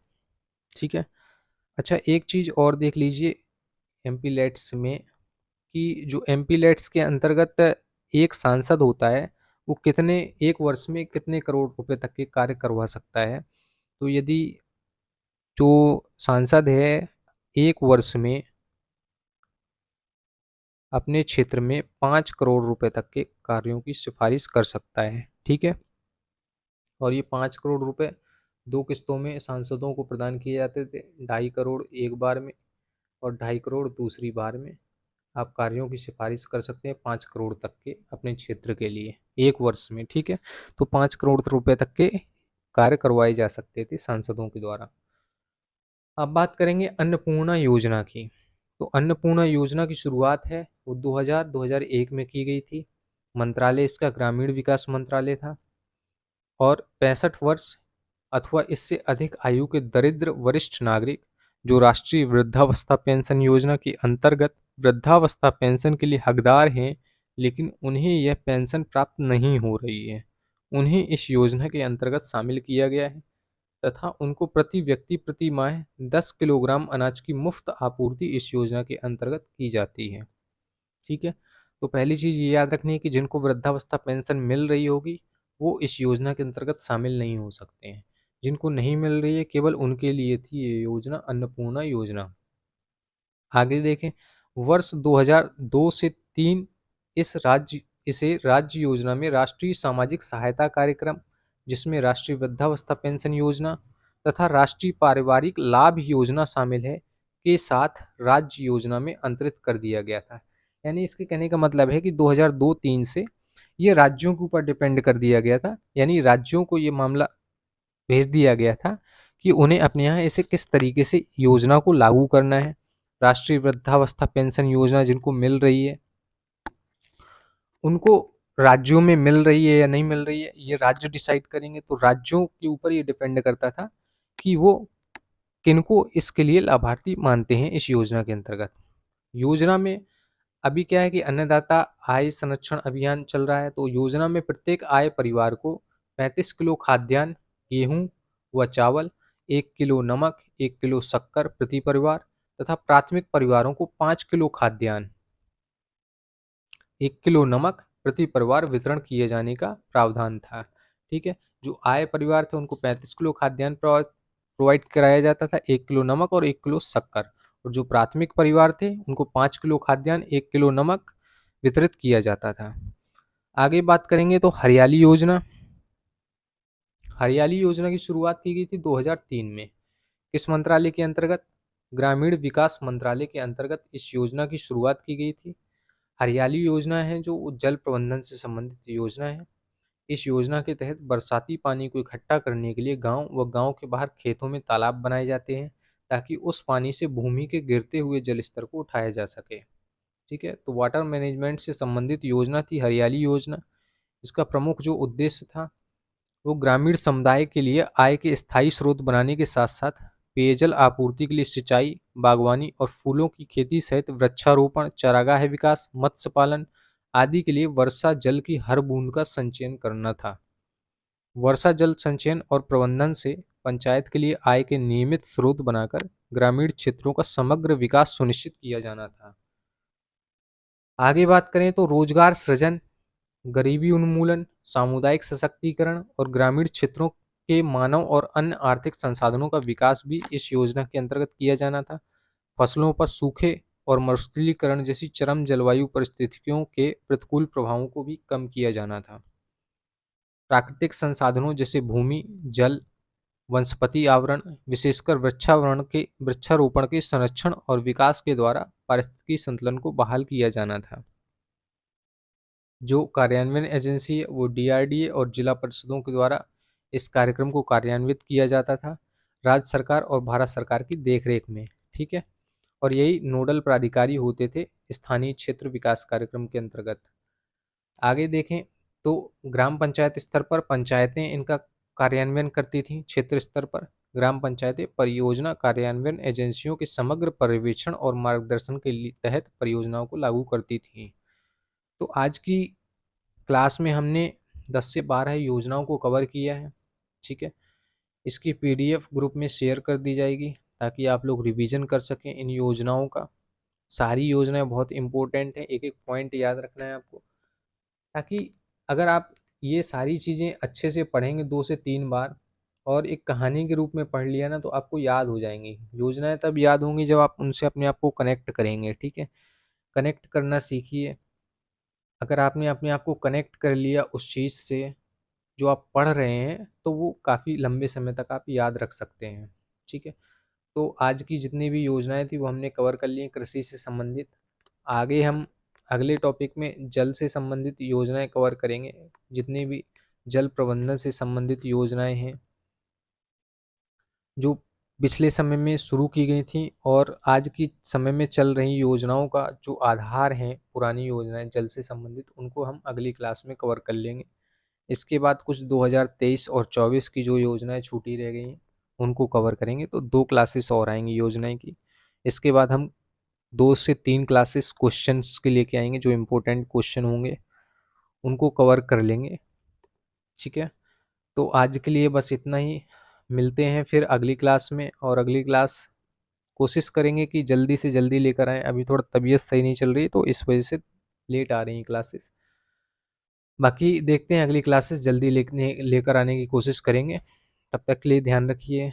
ठीक है, अच्छा एक चीज़ और देख लीजिए एमपी लेट्स में कि जो एमपी लेट्स के अंतर्गत एक सांसद होता है वो कितने एक वर्ष में कितने करोड़ रुपए तक के कार्य करवा सकता है। तो यदि जो सांसद है एक वर्ष में अपने क्षेत्र में 5 करोड़ रुपए तक के कार्यों की सिफारिश कर सकता है। ठीक है, और ये 5 करोड़ रुपए 2 किस्तों में सांसदों को प्रदान किए जाते थे, 2.5 करोड़ एक बार में और 2.5 करोड़ दूसरी बार में। आप कार्यों की सिफारिश कर सकते हैं 5 करोड़ तक के अपने क्षेत्र के लिए एक वर्ष में। ठीक है, तो 5 करोड़ रुपए तक के कार्य करवाए जा सकते थे सांसदों के द्वारा। अब बात करेंगे अन्नपूर्णा योजना की। तो अन्नपूर्णा योजना की शुरुआत है वो 2000-2001 में की गई थी। मंत्रालय इसका ग्रामीण विकास मंत्रालय था और 65 वर्ष अथवा इससे अधिक आयु के दरिद्र वरिष्ठ नागरिक जो राष्ट्रीय वृद्धावस्था पेंशन योजना के अंतर्गत वृद्धावस्था पेंशन के लिए हकदार हैं लेकिन उन्हें यह पेंशन प्राप्त नहीं हो रही है, उन्हें इस योजना के अंतर्गत शामिल किया गया है तथा उनको प्रति व्यक्ति प्रति माह 10 किलोग्राम अनाज की मुफ्त आपूर्ति इस योजना के अंतर्गत की जाती है। ठीक है, तो पहली चीज़ ये याद रखनी है कि जिनको वृद्धावस्था पेंशन मिल रही होगी वो इस योजना के अंतर्गत शामिल नहीं हो सकते हैं। जिनको नहीं मिल रही है केवल उनके लिए थी ये योजना अन्नपूर्णा योजना। आगे देखें, वर्ष 2002 से 3 इसे राज्य योजना में राष्ट्रीय सामाजिक सहायता कार्यक्रम जिसमें राष्ट्रीय वृद्धावस्था पेंशन योजना तथा राष्ट्रीय पारिवारिक लाभ योजना शामिल है के साथ राज्य योजना में अंतरित कर दिया गया था। यानी इसके कहने का मतलब है कि 2002-3 से ये राज्यों के ऊपर डिपेंड कर दिया गया था, यानी राज्यों को ये मामला भेज दिया गया था कि उन्हें अपने यहाँ इसे किस तरीके से योजना को लागू करना है। राष्ट्रीय वृद्धावस्था पेंशन योजना जिनको मिल रही है उनको राज्यों में मिल रही है या नहीं मिल रही है ये राज्य डिसाइड करेंगे। तो राज्यों के ऊपर ये डिपेंड करता था कि वो किनको इसके लिए लाभार्थी मानते हैं इस योजना के अंतर्गत। योजना में अभी क्या है कि अन्नदाता आय संरक्षण अभियान चल रहा है। तो योजना में प्रत्येक आय परिवार को 35 किलो खाद्यान्न, गेहूं व चावल, 1 किलो नमक, 1 किलो शक्कर प्रति परिवार तथा प्राथमिक परिवारों को 5 किलो खाद्यान्न, 1 किलो नमक प्रति परिवार वितरण किए जाने का प्रावधान था। ठीक है, जो आय परिवार थे उनको 35 किलो खाद्यान्न प्रोवाइड कराया जाता था, 1 किलो नमक और 1 किलो शक्कर। और जो प्राथमिक परिवार थे उनको 5 किलो खाद्यान्न, 1 किलो नमक वितरित किया जाता था। आगे बात करेंगे तो हरियाली योजना। हरियाली योजना की शुरुआत की गई थी 2003 में। किस मंत्रालय के अंतर्गत? ग्रामीण विकास मंत्रालय के अंतर्गत इस योजना की शुरुआत की गई थी। हरियाली योजना है जो जल प्रबंधन से संबंधित योजना है। इस योजना के तहत बरसाती पानी को इकट्ठा करने के लिए गांव व गांव के बाहर खेतों में तालाब बनाए जाते हैं ताकि उस पानी से भूमि के गिरते हुए जल स्तर को उठाया जा सके। ठीक है, तो वाटर मैनेजमेंट से संबंधित योजना थी हरियाली योजना। इसका प्रमुख जो उद्देश्य था वो ग्रामीण समुदाय के लिए आय के स्थायी स्रोत बनाने के साथ साथ पेयजल आपूर्ति के लिए सिंचाई, बागवानी और फूलों की खेती सहित वृक्षारोपण, चारागाह विकास, मत्स्य पालन आदि के लिए वर्षा जल की हर बूंद का संचयन करना था। वर्षा जल संचयन और प्रबंधन से पंचायत के लिए आय के नियमित स्रोत बनाकर ग्रामीण क्षेत्रों का समग्र विकास सुनिश्चित किया जाना था। आगे बात करें तो रोजगार सृजन, गरीबी उन्मूलन, सामुदायिक सशक्तिकरण और ग्रामीण क्षेत्रों के मानव और अन्य आर्थिक संसाधनों का विकास भी इस योजना के अंतर्गत किया जाना था। फसलों पर सूखे और मरुस्थलीकरण जैसी चरम जलवायु परिस्थितियों के प्रतिकूल प्रभावों को भी कम किया जाना था। प्राकृतिक संसाधनों जैसे भूमि, जल, वनस्पति आवरण, विशेषकर वृक्षारोपण के संरक्षण और विकास के द्वारा पारिस्थितिकी संतुलन को बहाल किया जाना था। जो कार्यान्वयन एजेंसी है वो डीआरडीए और जिला परिषदों के द्वारा इस कार्यक्रम को कार्यान्वित किया जाता था, राज्य सरकार और भारत सरकार की देखरेख में। ठीक है, और यही नोडल प्राधिकारी होते थे स्थानीय क्षेत्र विकास कार्यक्रम के अंतर्गत। आगे देखें तो ग्राम पंचायत स्तर पर पंचायतें इनका कार्यान्वयन करती थीं। क्षेत्र स्तर पर ग्राम पंचायतें परियोजना कार्यान्वयन एजेंसियों के समग्र पर्यवेक्षण और मार्गदर्शन के तहत परियोजनाओं को लागू करती थीं। तो आज की क्लास में हमने 10 से 12 योजनाओं को कवर किया है। ठीक है, इसकी पीडीएफ ग्रुप में शेयर कर दी जाएगी ताकि आप लोग रिवीजन कर सकें इन योजनाओं का। सारी योजनाएं बहुत इंपॉर्टेंट है, एक एक पॉइंट याद रखना है आपको, ताकि अगर आप ये सारी चीज़ें अच्छे से पढ़ेंगे 2 से 3 बार और एक कहानी के रूप में पढ़ लिया ना, तो आपको याद हो जाएंगी। योजनाएं तब याद होंगी जब आप उनसे अपने आप को कनेक्ट करेंगे। ठीक है, कनेक्ट करना सीखिए। अगर आपने अपने आप को कनेक्ट कर लिया उस चीज़ से जो आप पढ़ रहे हैं, तो वो काफ़ी लंबे समय तक आप याद रख सकते हैं। ठीक है, तो आज की जितनी भी योजनाएं थी वो हमने कवर कर ली हैं कृषि से संबंधित। आगे हम अगले टॉपिक में जल से संबंधित योजनाएं कवर करेंगे, जितनी भी जल प्रबंधन से संबंधित योजनाएं हैं जो पिछले समय में शुरू की गई थी और आज की समय में चल रही योजनाओं का जो आधार हैं पुरानी योजनाएं जल से संबंधित, उनको हम अगली क्लास में कवर कर लेंगे। इसके बाद कुछ 2023 और 24 की जो योजनाएं छूटी रह गई हैं उनको कवर करेंगे। तो 2 क्लासेस और आएंगी योजनाएं की। इसके बाद हम 2 से 3 क्लासेस क्वेश्चंस के लेके आएंगे, जो इम्पोर्टेंट क्वेश्चन होंगे उनको कवर कर लेंगे। ठीक है, तो आज के लिए बस इतना ही। मिलते हैं फिर अगली क्लास में, और अगली क्लास कोशिश करेंगे कि जल्दी से जल्दी लेकर आएँ। अभी थोड़ा तबीयत सही नहीं चल रही तो इस वजह से लेट आ रही हैं क्लासेस। बाकी देखते हैं अगली क्लासेस जल्दी लेकर आने की कोशिश करेंगे। तब तक के लिए ध्यान रखिए।